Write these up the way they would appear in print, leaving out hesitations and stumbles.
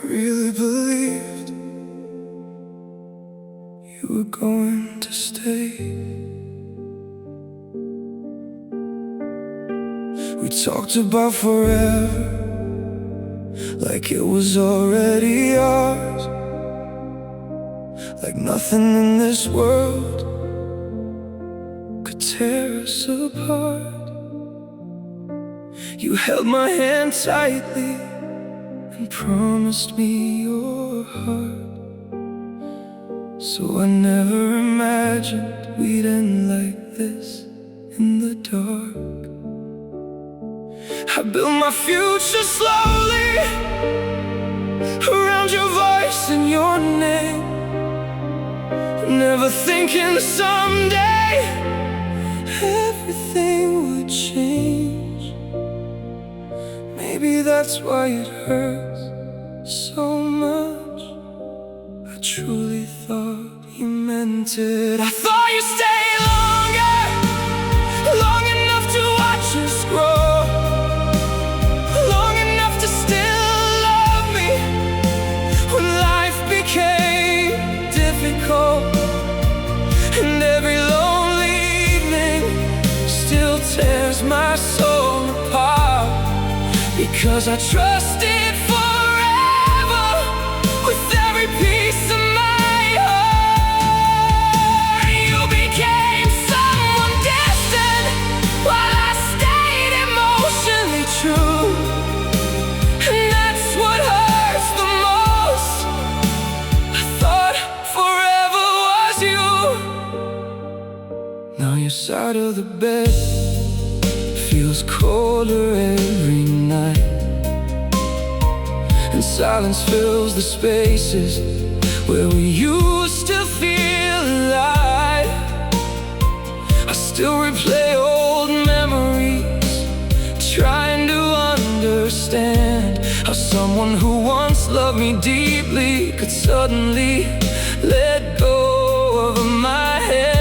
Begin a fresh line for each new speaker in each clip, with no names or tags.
really believed you were going to stay. We talked about forever, like it was already ours, like nothing in this world could tear us apart. You held my hand tightly and promised me your heart. So I never imagined we'd end like this in the dark. I built my future slowly around your voice and your name, never thinking someday everything would change. Maybe that's why it hurts so much. I truly thought you meant it. I thought you'd stay longer, long enough to watch us grow, long enough to still love me when life became difficult. And every lonely evening still tears my soul apart, because I trusted forever with every piece of my heart. You became someone distant while I stayed emotionally true, and that's what hurts the most. I thought forever was you. Now your side of the bed feels colder every night, and silence fills the spaces where we used to feel alive. I still replay old memories, trying to understand how someone who once loved me deeply could suddenly let go of my hand.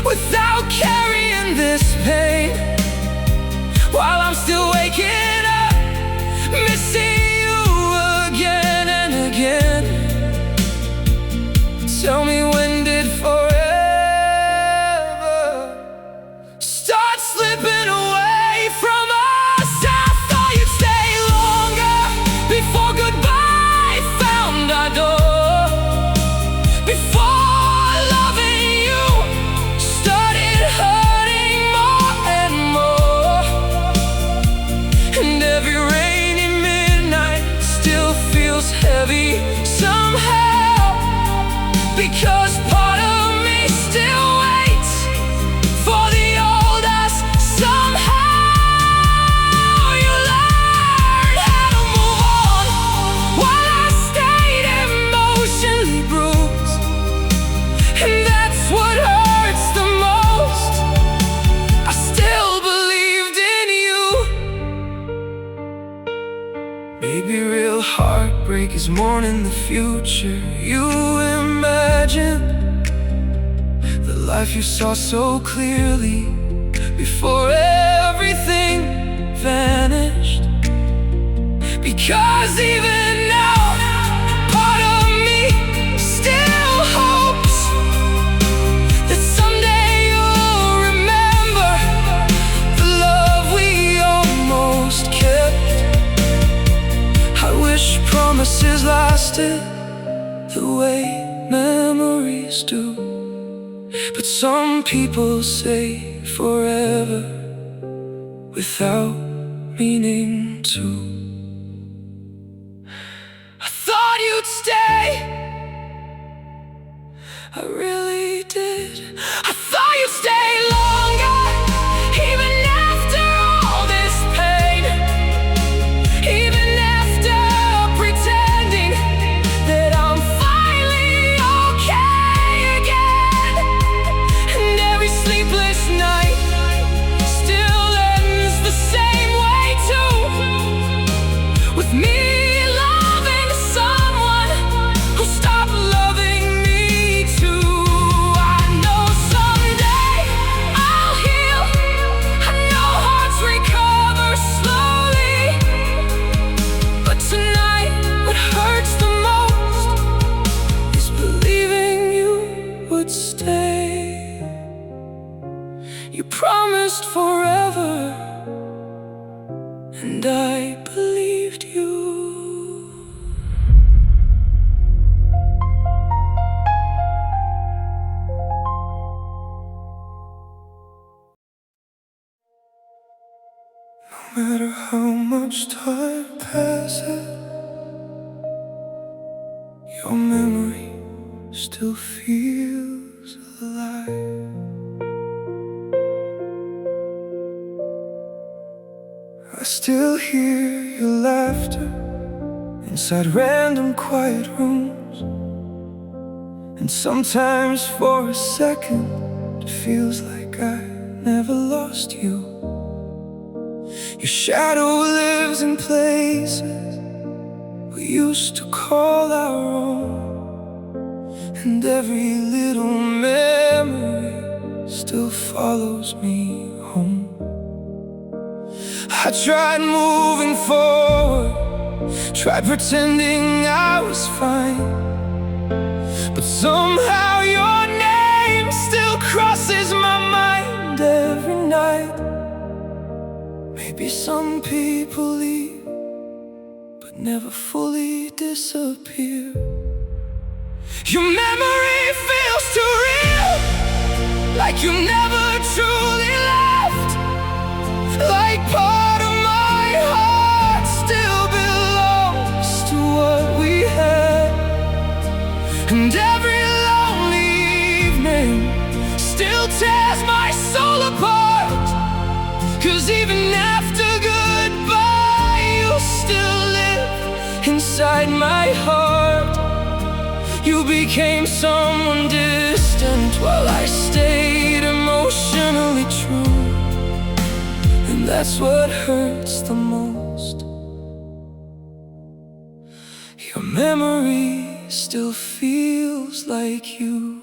Without carrying this pain, while I'm still waking up, missing you again and again. Tell me, when did forever start slipping away from us? I thought you'd stay longer before goodbye found our door, before heavy somehow, because part of me still waits for the old us. Somehow you learned how to move on while I stayed emotionally bruised, and that's what hurts the most. I still believed in you. Maybe real heartbreak is mourning the future you imagined, the life you saw so clearly before everything vanished. Because even now, part of me still hopes that someday you'll remember the love we almost kept. I wish promises lasted the way memories do, but some people say forever without meaning to. I thought you'd stay, I really did. I thought you'd stay longer, even after all this pain, even me loving someone who stopped loving me too. would stay. You promised forever, and I believed you. No matter how much time passes, your memory still feels alive. I still hear your laughter inside random quiet rooms, and sometimes for a second it feels like I never lost you. Your shadow lives in places we used to call our own, and every little memory still follows me home. I tried moving forward, tried pretending I was fine, but somehow your name still crosses my mind every night. Maybe some people leave, but never fully disappear. Your memory feels too real, like you never truly left, like part of my heart still belongs to what we had. And every lonely evening still tears my soul apart, 'cause even after goodbye you'll still live inside my heart. You became someone distant while I stayed emotionally true, and that's what hurts the most. Your memory still feels like you.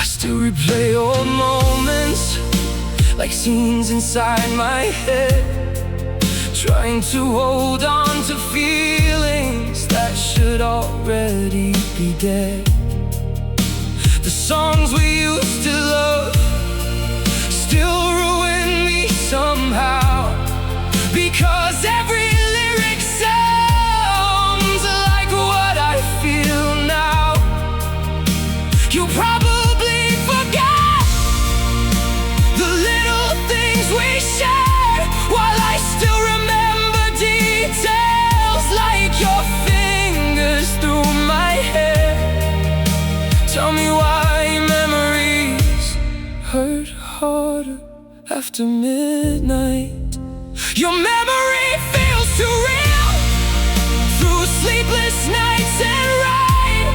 I still replay old moments like scenes inside my head, trying to hold on to feelings that should already be dead. The songs we used to love still ruin me somehow, because every lyric sounds like what I feel now. You probably forget the little things we shared, while I still remember details like your fingers through my hair. Tell me why memories hurt harder after midnight. Your memory feels too real, through sleepless nights and rain,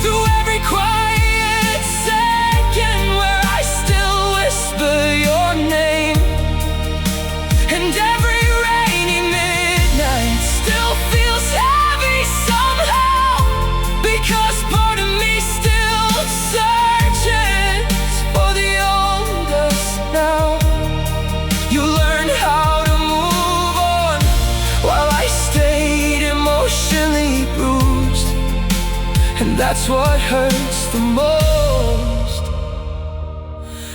through every quiet second where I still whisper your name. And every rainy midnight still feels heavy somehow, because part of me still searches for the old us now. You learned how to move on while I stayed emotionally bruised, and that's what hurts the most.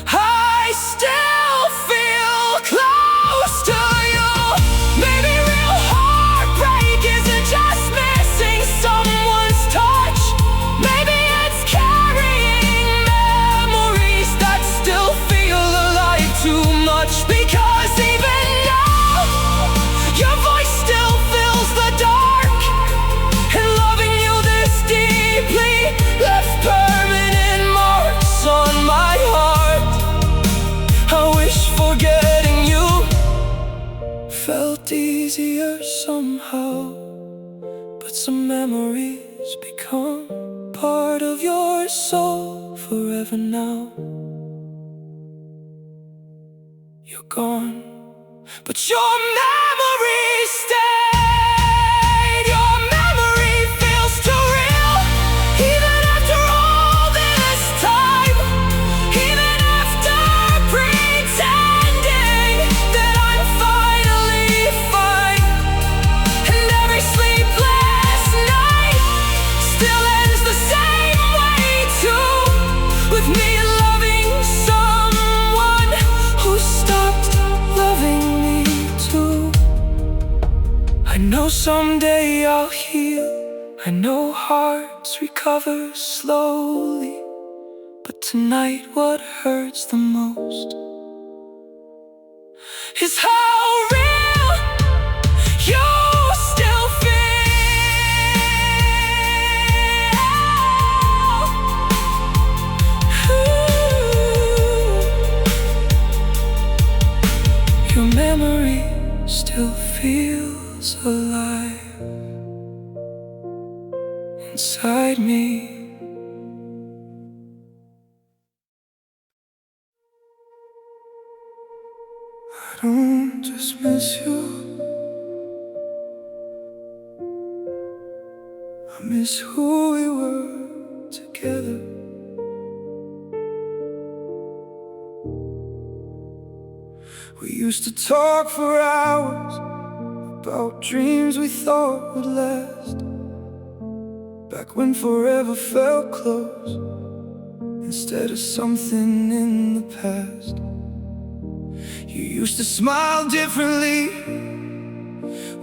I still feel close to you. Maybe real heartbreak isn't just missing someone's touch. Maybe it's carrying memories that still feel alive too much, because even now your voice still fills the dark, and loving you this deeply left permanent marks on my heart. I wish forgetting you felt easier somehow, but some memories become part of your soul forever now. You're gone, but your memory stayed. Your memory feels too real, even after all this time, even after pretending that I'm finally fine. And every sleepless night still ends the same way know someday I'll heal. I know hearts recover slowly. But tonight what hurts the most is how real you still feel. Ooh. Your memory still feels alive inside me. I don't just miss you, I miss who we were together. We used to talk for hours about dreams we thought would last, back when forever felt close instead of something in the past. You used to smile differently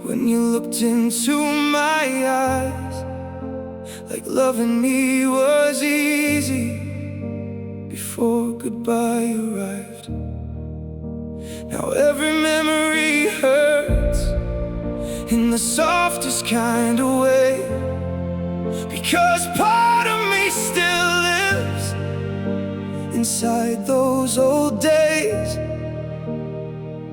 when you looked into my eyes, like loving me was easy before goodbye arrived. Now every memory hurts in the softest kind of way, because part of me still lives inside those old days.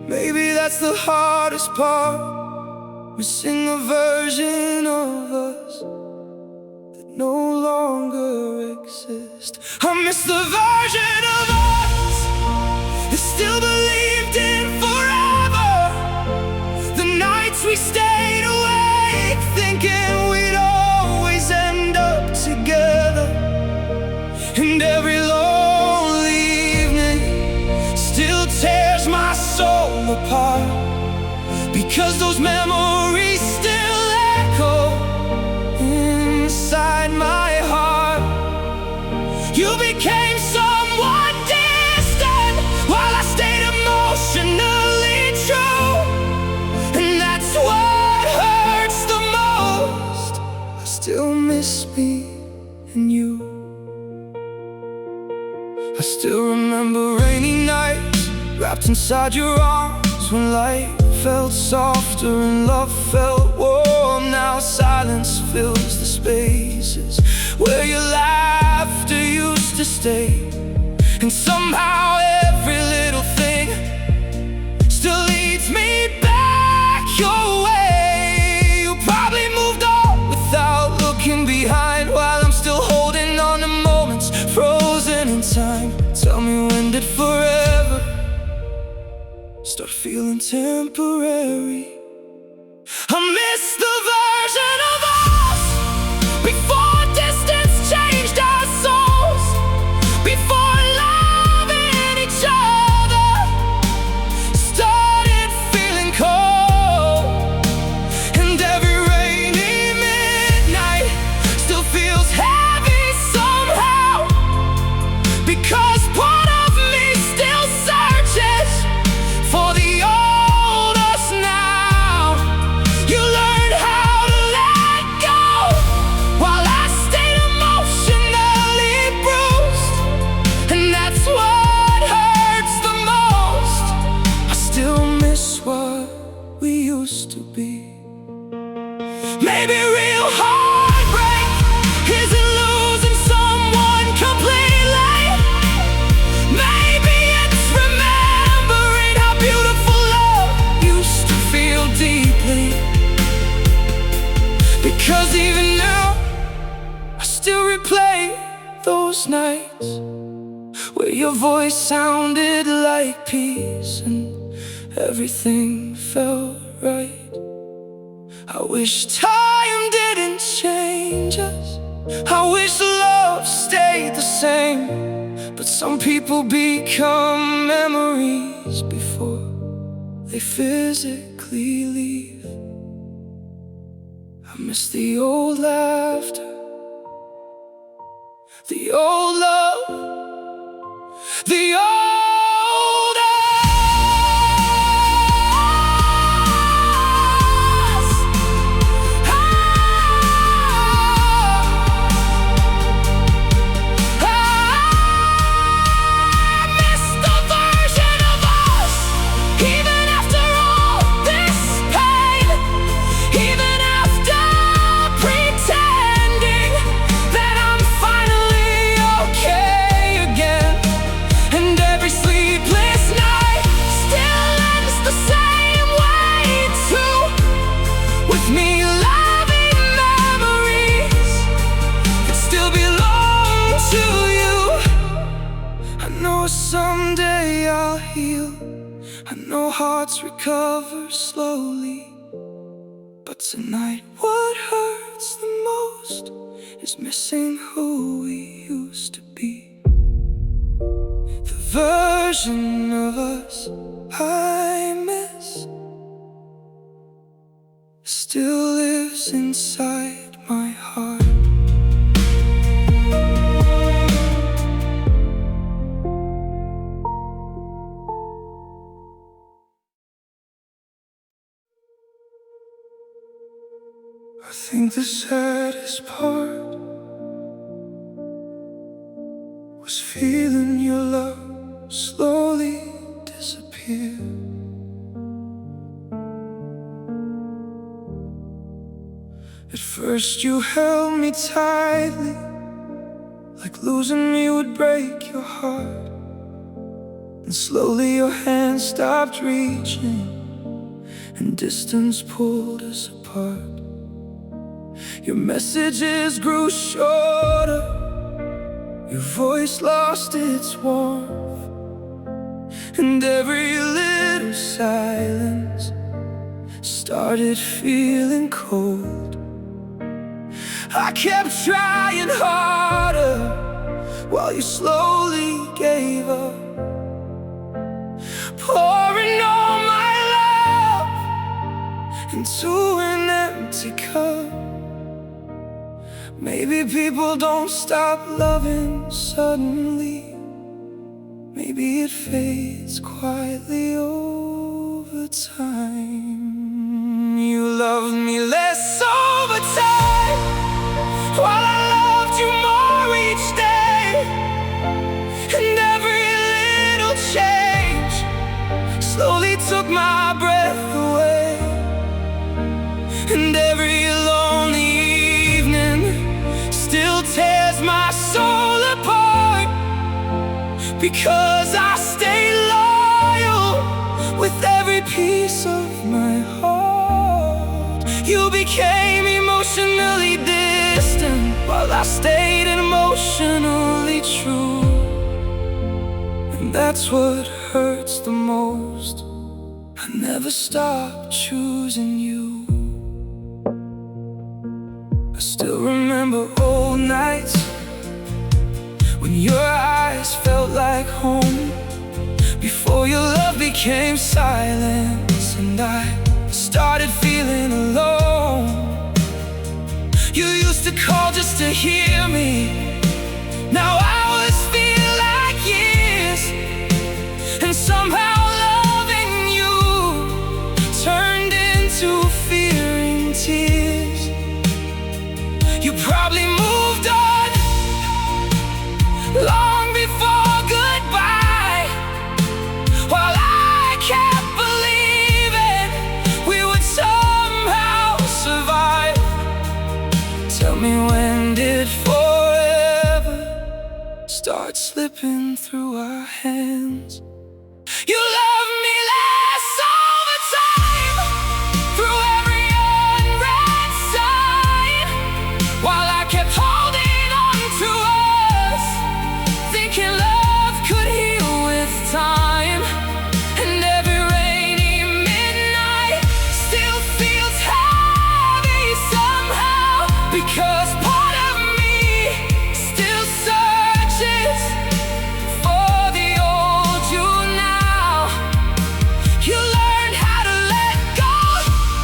Maybe that's the hardest part, missing a version of us that no longer exists. I miss the version of us that still believed in forever. The nights we stayed awake thinking we'd always end up together, and every lonely evening still tears my soul apart, because those memories still echo inside my heart. You became someone distant while I stayed emotionally true, and that's what hurts the most. I still miss me and you. I still remember rainy nights wrapped inside your arms, when light felt softer and love felt warm. Now silence fills the spaces where your laughter used to stay, and somehow every little thing still leads me back your way. You probably moved on without looking behind, while I'm still holding on to moments frozen in time. Tell me, when did forever start feeling temporary? I miss the version of us before distance changed our souls, before loving each other started feeling cold, and every rainy midnight still feels heavy somehow, because part of me still searches for the old us now. You learned how to let go while I stayed emotionally bruised, and that's what hurts the most. I still miss what we used to be. Maybe real heartbreak isn't losing someone completely. Maybe it's remembering how beautiful love used to feel deeply, because even now I still replay those nights where your voice sounded like peace and everything felt right. I wish time didn't change us, I wish love stayed the same, but some people become memories before they physically leave. I miss the old laughter, the old love, the old us. heal. I know hearts recover slowly, but tonight what hurts the most is missing who we used to be. The version of us I miss still lives inside my heart. I think the saddest part was feeling your love slowly disappear. At first you held me tightly, like losing me would break your heart. And slowly your hand stopped reaching, and distance pulled us apart. Your messages grew shorter, your voice lost its warmth, and every little silence started feeling cold. I kept trying harder while you slowly gave up, pouring all my love into an empty cup. Maybe people don't stop loving suddenly. Maybe it fades quietly over time. You loved me less over time, while I loved you more each day. And every little change slowly took my breath away. And every lonely evening still tears my soul apart, because I stay loyal with every piece of my heart. You became emotionally distant, while I stayed emotionally true. And that's what hurts the most. I never stopped choosing you. I still remember old nights when your eyes felt like home, before your love became silence and I started feeling alone. You used to call just to hear me. Now hours feel like years, and somehow loving you turned into fearing tears. You probably moved on long before goodbye, while I kept believing we would somehow survive. Tell me, when did forever start slipping through our hands? You love me less over time, through every unread sign, while I kept holding on to us, thinking love could heal with time. And every rainy midnight still feels heavy somehow, because part of me still searches for the old you now. You learned how to let go,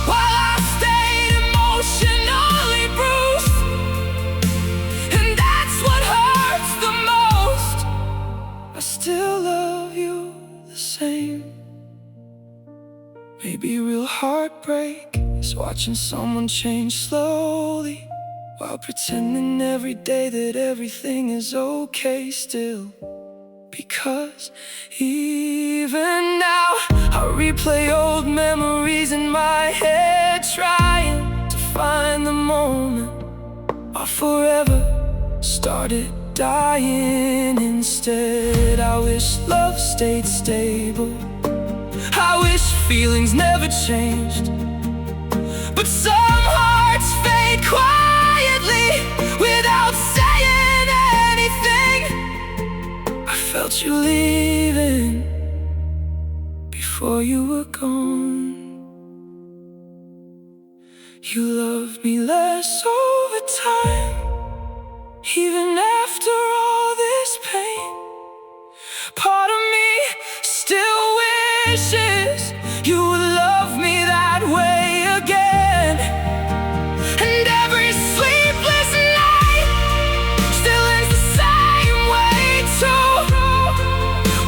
while I stayed emotionally bruised. And that's what hurts the most. I still love you the same. Maybe real heartbreak is watching someone change slowly, while pretending every day that everything is okay still. Because even now I replay old memories in my head, trying to find the moment our forever started dying instead. I wish love stayed stable, I wish feelings never changed, but some hearts fade quietly without saying anything. I felt you leaving, before you were gone. You loved me less over time, even after all this pain. Part of me still wishes you would love me that way again. And every sleepless night still ends the same way too,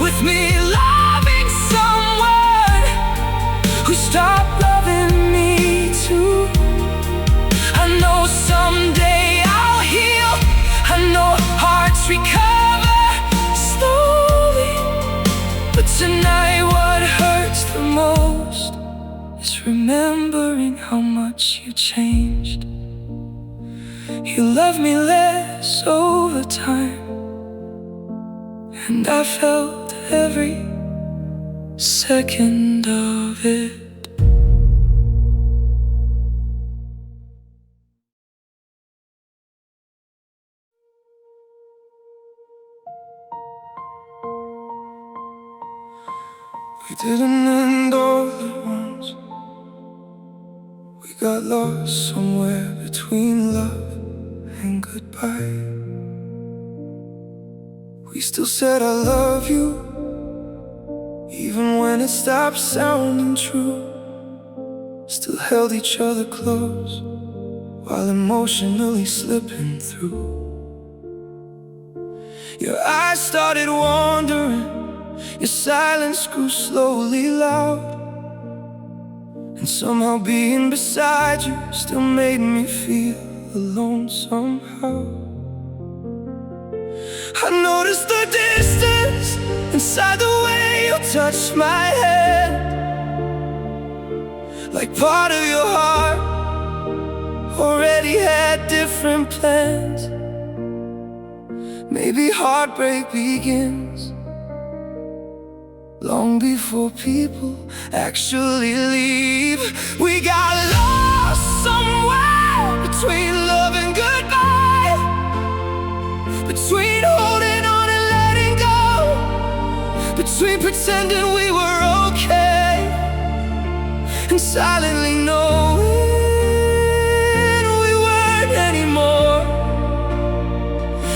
with me loving someone who stopped loving me too. I know someday I'll heal, I know hearts recover slowly, but tonight what hurts the most is remembering how much you changed. You loved me less over time, and I felt every second of it. We didn't end all at once. We got lost somewhere between love and goodbye. We still said I love you, even when it stopped sounding true. Still held each other close while emotionally slipping through. Your eyes started wandering, your silence grew slowly loud, and somehow being beside you still made me feel alone somehow. I noticed the distance inside the way you touched my hand, like part of your heart already had different plans. Maybe heartbreak begins long before people actually leave. We got lost somewhere between love and goodbye, between holding on and letting go, between pretending we were okay and silently knowing we weren't anymore.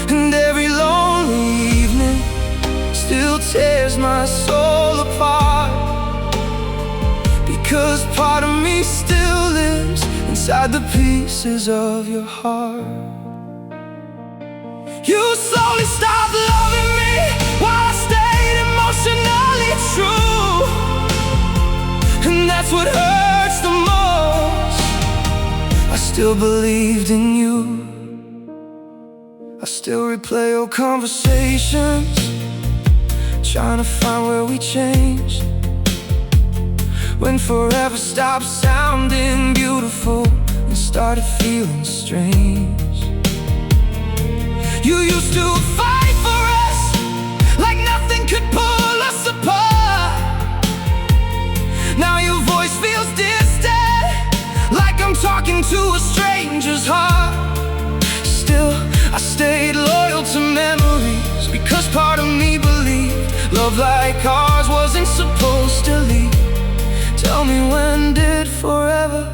And every lonely evening still tears my soul apart, because part of me still lives inside the pieces of your heart. You slowly stopped loving me while I stayed emotionally true, and that's what hurts the most. I still believed in you, I still replay old conversations, trying to find where we changed, when forever stopped sounding beautiful and started feeling strange. You used to fight for us like nothing could pull us apart. Now your voice feels distant, like I'm talking to a stranger's heart. Still, I stayed loyal to memories, because part of me believed love like ours wasn't supposed to leave. Tell me, when did forever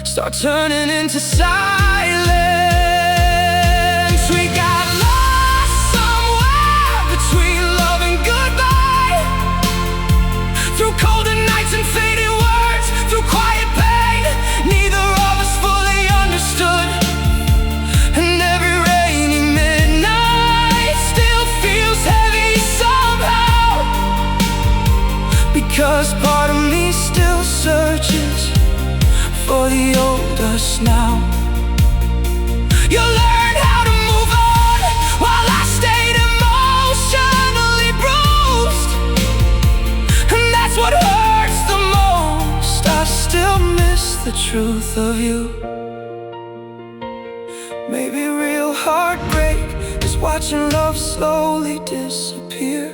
start turning into silence? We got lost somewhere between love and goodbye, through colder nights and faded words, through quiet pain neither of us fully understood. And every rainy midnight still feels heavy somehow, because part of me still searches for the old us now. You learned how to move on while I stayed emotionally bruised, and that's what hurts the most. I still miss the truth of you. Maybe real heartbreak is watching love slowly disappear,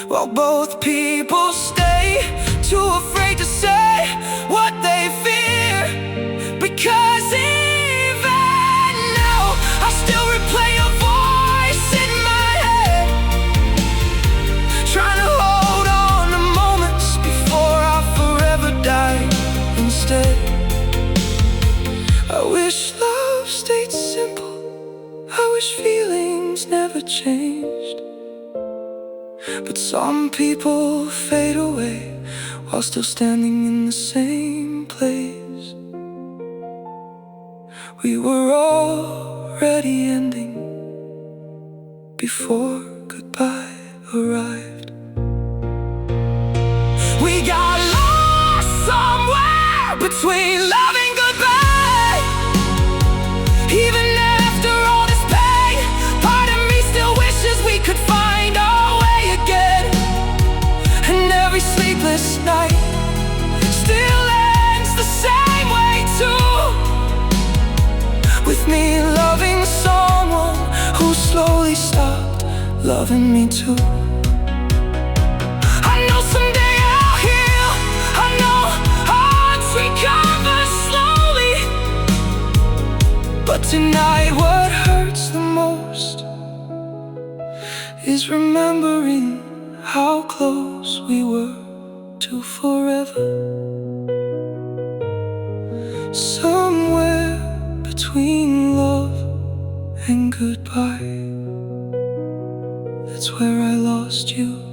while both people stay too afraid to say what they fear. Because even now I still replay your voice in my head, trying to hold wish feelings never changed, but some people fade away while still standing in the same place. We were already ending before goodbye arrived. We got lost somewhere between love and goodbye. Even after all this pain, part of me still wishes we could find our way again. And every sleepless night still ends the same way too, with me loving someone who slowly stopped loving me too. I know someday I'll heal, I know hearts recover slowly, but tonight what hurts the most is remembering how close we were to forever. Somewhere between love and goodbye, that's where I lost you.